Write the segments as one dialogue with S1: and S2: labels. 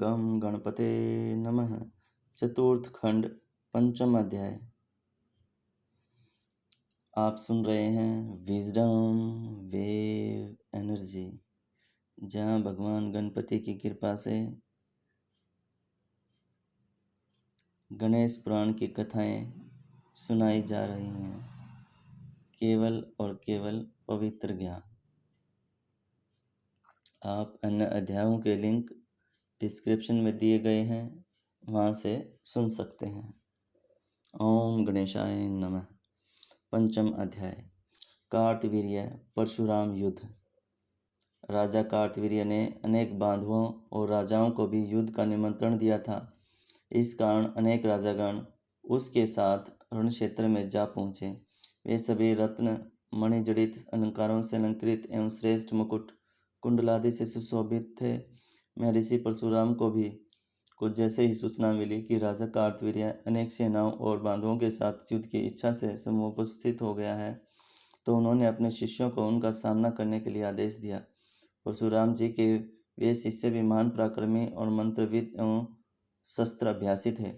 S1: गं गणपते नमः। चतुर्थ खंड पंचम अध्याय। आप सुन रहे हैं विजडम वेव एनर्जी, जहाँ भगवान गणपति की कृपा से गणेश पुराण की कथाएं सुनाई जा रही हैं। केवल और केवल पवित्र ज्ञान। आप अन्य अध्यायों के लिंक डिस्क्रिप्शन में दिए गए हैं, वहाँ से सुन सकते हैं। ओम गणेशाय नमः। पंचम अध्याय। कार्तवीर्य परशुराम युद्ध। राजा कार्तवीर्य ने अनेक बांधवों और राजाओं को भी युद्ध का निमंत्रण दिया था। इस कारण अनेक राजागण उसके साथ रण क्षेत्र में जा पहुँचे। वे सभी रत्न मणिजड़ित अलंकारों से अलंकृत एवं श्रेष्ठ मुकुट कुंडलादि से सुशोभित थे। महर्षि परशुराम को जैसे ही सूचना मिली कि राजा कार्तवीर्य अनेक सेनाओं और बांधवों के साथ युद्ध की इच्छा से समुपस्थित हो गया है, तो उन्होंने अपने शिष्यों को उनका सामना करने के लिए आदेश दिया। परशुराम जी के वे शिष्य भी महान पराक्रमी और मंत्रविद एवं शस्त्र अभ्यासी थे।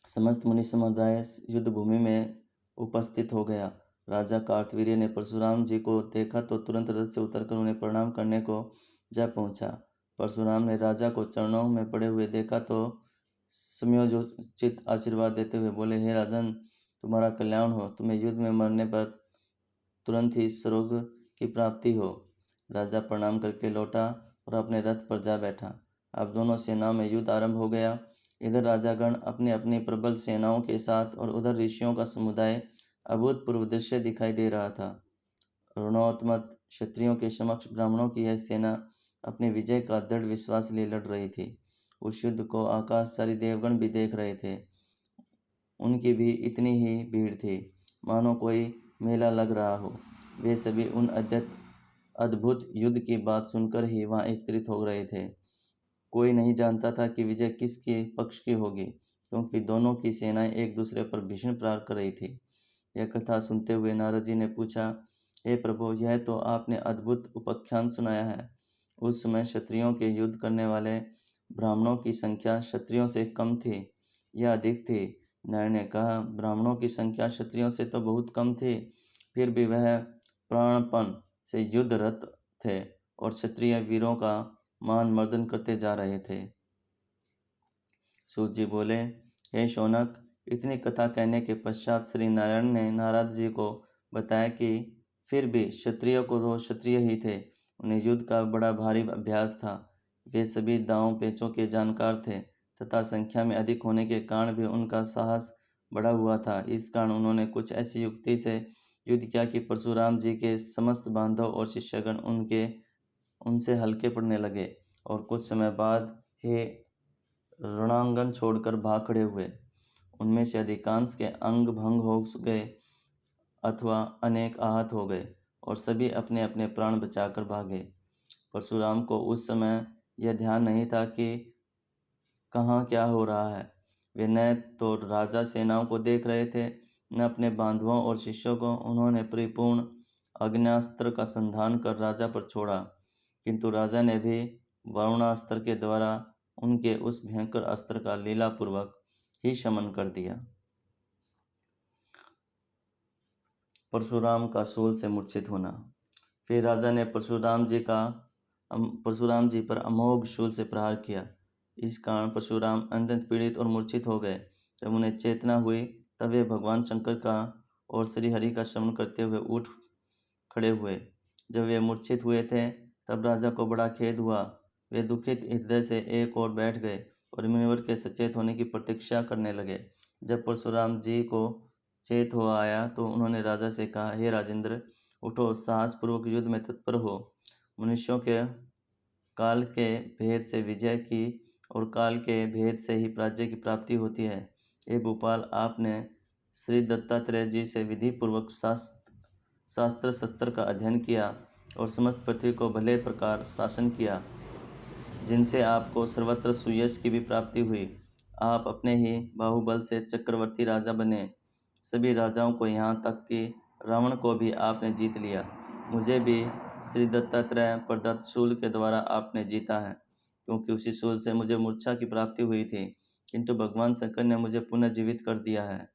S1: समस्त मुनि समुदाय युद्ध भूमि में उपस्थित हो गया। राजा कार्तवीर्य ने परशुराम जी को देखा तो तुरंत रथ से उतरकर उन्हें प्रणाम करने को जा पहुंचा। परशुराम ने राजा को चरणों में पड़े हुए देखा तो समयोचित आशीर्वाद देते हुए बोले, हे राजन, तुम्हारा कल्याण हो। तुम्हें युद्ध में मरने पर तुरंत ही स्वर्ग की प्राप्ति हो। राजा प्रणाम करके लौटा और अपने रथ पर जा बैठा। अब दोनों सेनाओं में युद्ध आरंभ हो गया। इधर राजागण अपनी अपनी प्रबल सेनाओं के साथ और उधर ऋषियों का समुदाय अभूतपूर्व दृश्य दिखाई दे रहा था। रणोत्मत क्षत्रियों के समक्ष ब्राह्मणों की यह सेना अपने विजय का दृढ़ विश्वास लिए लड़ रही थी। उस युद्ध को आकाशचारी देवगण भी देख रहे थे। उनकी भी इतनी ही भीड़ थी, मानो कोई मेला लग रहा हो। वे सभी उन अद्भुत युद्ध की बात सुनकर ही वहां एकत्रित हो रहे थे। कोई नहीं जानता था कि विजय किसके पक्ष की होगी, क्योंकि दोनों की सेनाएं एक दूसरे पर भीषण प्रहार कर रही थी। यह कथा सुनते हुए नारद जी ने पूछा, हे प्रभु, यह तो आपने अद्भुत उपाख्यान सुनाया है। उस समय क्षत्रियों के युद्ध करने वाले ब्राह्मणों की संख्या क्षत्रियों से कम थी या अधिक थी? नारायण ने कहा, ब्राह्मणों की संख्या क्षत्रियों से तो बहुत कम थी, फिर भी वह प्राणपण से युद्धरत थे और क्षत्रिय वीरों का मान मर्दन करते जा रहे थे। सूत जी बोले, हे शौनक, इतनी कथा कहने के पश्चात श्री नारायण ने नारद जी को बताया कि फिर भी क्षत्रिय को तो क्षत्रिय ही थे, उन्हें युद्ध का बड़ा भारी अभ्यास था। वे सभी दांव पेचों के जानकार थे तथा संख्या में अधिक होने के कारण भी उनका साहस बढ़ा हुआ था। इस कारण उन्होंने कुछ ऐसी युक्ति से युद्ध किया कि परशुराम जी के समस्त बांधव और शिष्यगण उनसे हल्के पड़ने लगे और कुछ समय बाद हे रणांगन छोड़कर भाग खड़े हुए। उनमें से अधिकांश के अंग भंग हो गए अथवा अनेक आहत हो गए और सभी अपने अपने प्राण बचाकर भागे। परशुराम को उस समय यह ध्यान नहीं था कि कहाँ क्या हो रहा है। वे न तो राजा सेनाओं को देख रहे थे, न अपने बांधवों और शिष्यों को। उन्होंने परिपूर्ण आग्नेयास्त्र का संधान कर राजा पर छोड़ा, किंतु राजा ने भी वरुणास्त्र के द्वारा उनके उस भयंकर अस्त्र का लीलापूर्वक ही शमन कर दिया। परशुराम का शूल से मूर्छित होना। फिर राजा ने परशुराम जी पर अमोघ शूल से प्रहार किया। इस कारण परशुराम अत्यंत पीड़ित और मूर्छित हो गए। जब उन्हें चेतना हुई तब वे भगवान शंकर का और श्री हरि का स्मरण करते हुए उठ खड़े हुए। जब वे मूर्छित हुए थे तब राजा को बड़ा खेद हुआ। वे दुखित हृदय से एक ओर बैठ गए और मुनिवर के सचेत होने की प्रतीक्षा करने लगे। जब परशुराम जी को चेत हो आया तो उन्होंने राजा से कहा, हे राजेंद्र, उठो, साहसपूर्वक युद्ध में तत्पर हो। मनुष्यों के काल के भेद से विजय की और काल के भेद से ही राज्य की प्राप्ति होती है। हे भूपाल, आपने श्री दत्तात्रेय जी से विधि पूर्वक शास्त्र शस्त्र का अध्ययन किया और समस्त पृथ्वी को भले प्रकार शासन किया, जिनसे आपको सर्वत्र सुयश की भी प्राप्ति हुई। आप अपने ही बाहुबल से चक्रवर्ती राजा बने। सभी राजाओं को, यहाँ तक कि रावण को भी आपने जीत लिया। मुझे भी श्री दत्तात्रेय प्रदत्त शूल के द्वारा आपने जीता है। क्योंकि उसी शूल से मुझे मूर्छा की प्राप्ति हुई थी, किंतु भगवान शंकर ने मुझे पुनः जीवित कर दिया है।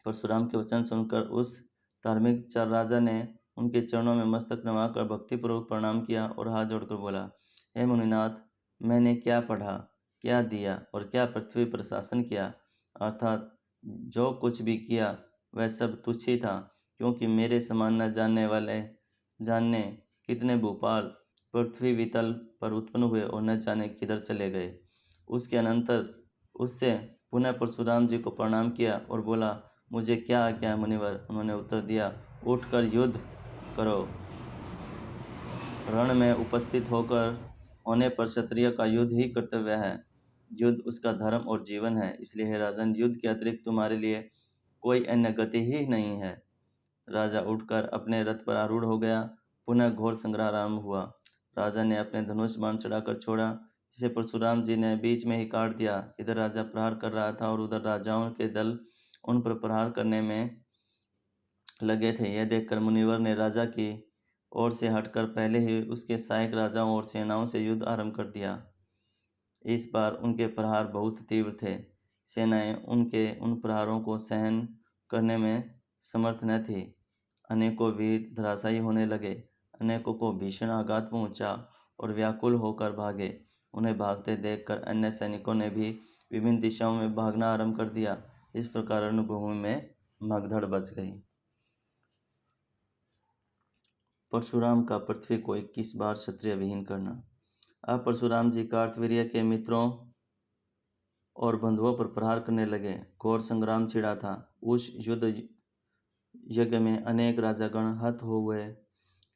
S1: परशुराम के वचन सुनकर उस धार्मिक चार राजा ने उनके चरणों में मस्तक नवाकर भक्तिपूर्वक प्रणाम किया और हाथ जोड़कर बोला, हे मुनिनाथ, मैंने क्या पढ़ा, क्या दिया और क्या पृथ्वी पर शासन किया, अर्थात जो कुछ भी किया वह सब तुच्छ ही था, क्योंकि मेरे समान न जानने कितने भूपाल पृथ्वी वितल पर उत्पन्न हुए और न जाने किधर चले गए। उसके अनंतर उससे पुनः परशुराम जी को प्रणाम किया और बोला, मुझे क्या आज्ञा है मुनिवर। उन्होंने उत्तर दिया, उठकर युद्ध करो। रण में उपस्थित होने पर क्षत्रिय का युद्ध ही कर्तव्य है। युद्ध उसका धर्म और जीवन है, इसलिए हे राजन, युद्ध के अतिरिक्त तुम्हारे लिए कोई अन्य गति ही नहीं है। राजा उठकर अपने रथ पर आरूढ़ हो गया। पुनः घोर संग्राम आरंभ हुआ। राजा ने अपने धनुष बाण चढ़ाकर छोड़ा, जिसे परशुराम जी ने बीच में ही काट दिया। इधर राजा प्रहार कर रहा था और उधर राजाओं के दल उन पर प्रहार करने में लगे थे। यह देखकर मुनिवर ने राजा की ओर से हटकर पहले ही उसके सहायक राजाओं और सेनाओं से युद्ध आरंभ कर दिया। इस बार उनके प्रहार बहुत तीव्र थे। सेनाएं उनके उन प्रहारों को सहन करने में समर्थ न थी। अनेकों वीर धराशायी होने लगे, अनेकों को भीषण आघात पहुंचा और व्याकुल होकर भागे। उन्हें भागते देखकर अन्य सैनिकों ने भी विभिन्न दिशाओं में भागना आरंभ कर दिया। इस प्रकार रणभूमि में भगदड़ बच गई। परशुराम का पृथ्वी को 21 बार क्षत्रिय विहीन करना। अब परशुराम जी कार्तवीर्य के मित्रों और बंधुओं पर प्रहार करने लगे। घोर संग्राम छिड़ा था। उस युद्ध यज्ञ में अनेक राजागण हत हुए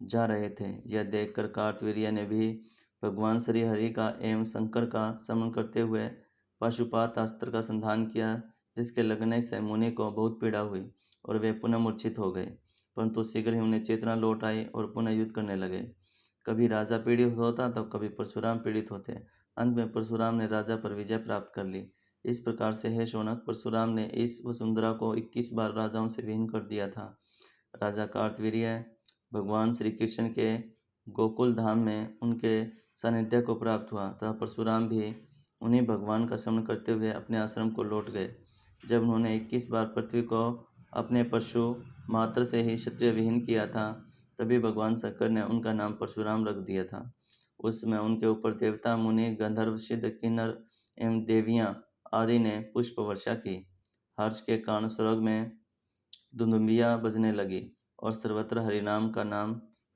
S1: जा रहे थे। यह देखकर कार्तवीर्य ने भी भगवान श्री हरि का एवं शंकर का स्मरण करते हुए पाशुपात अस्त्र का संधान किया, जिसके लगने से मुनि को बहुत पीड़ा हुई और वे पुनः मूर्छित हो गए। परंतु शीघ्र ही उन्हें चेतना लौट आई और पुनः युद्ध करने लगे। कभी राजा पीड़ित होता तो कभी परशुराम पीड़ित होते। अंत में परशुराम ने राजा पर विजय प्राप्त कर ली। इस प्रकार से हे शौनक, परशुराम ने इस वसुंधरा को 21 बार राजाओं से विहीन कर दिया था। राजा कार्तवीर्य भगवान श्री कृष्ण के गोकुल धाम में उनके सानिध्य को प्राप्त हुआ, तथा परशुराम भी उन्हीं भगवान का स्मरण करते हुए अपने आश्रम को लौट गए। जब उन्होंने 21 बार पृथ्वी को अपने परशु मात्र से ही क्षत्रिय विहीन किया था, तभी भगवान शंकर ने उनका नाम परशुराम रख दिया था। उसमें उनके ऊपर देवता, मुनि, गंधर्व, सिद्ध, किन्नर एवं देवियां आदि ने पुष्प वर्षा की। हर्ष के कारण स्वर्ग में दुंदुभियां बजने लगी और सर्वत्र हरिनाम का नाम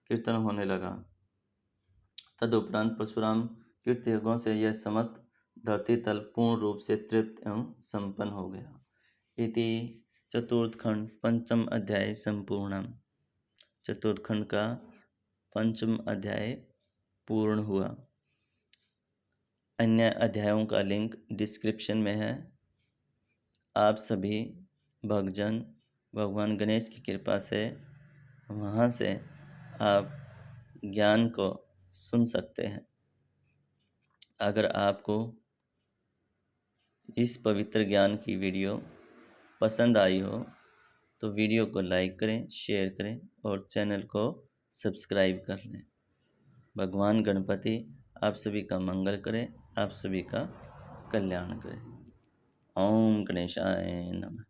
S1: कीर्तन होने लगा। तदुपरांत परशुराम कीर्तयज्ञों से यह समस्त धरती तल पूर्ण रूप से तृप्त एवं संपन्न हो गया। इति चतुर्थखंड पंचम अध्याय संपूर्णम। चतुर्थखंड का पंचम अध्याय पूर्ण हुआ। अन्य अध्यायों का लिंक डिस्क्रिप्शन में है। आप सभी भक्तजन भगवान गणेश की कृपा से वहाँ से आप ज्ञान को सुन सकते हैं। अगर आपको इस पवित्र ज्ञान की वीडियो पसंद आई हो तो वीडियो को लाइक करें, शेयर करें और चैनल को सब्सक्राइब कर लें। भगवान गणपति आप सभी का मंगल करें, आप सभी का कल्याण करें। ओम गणेशाय नमः।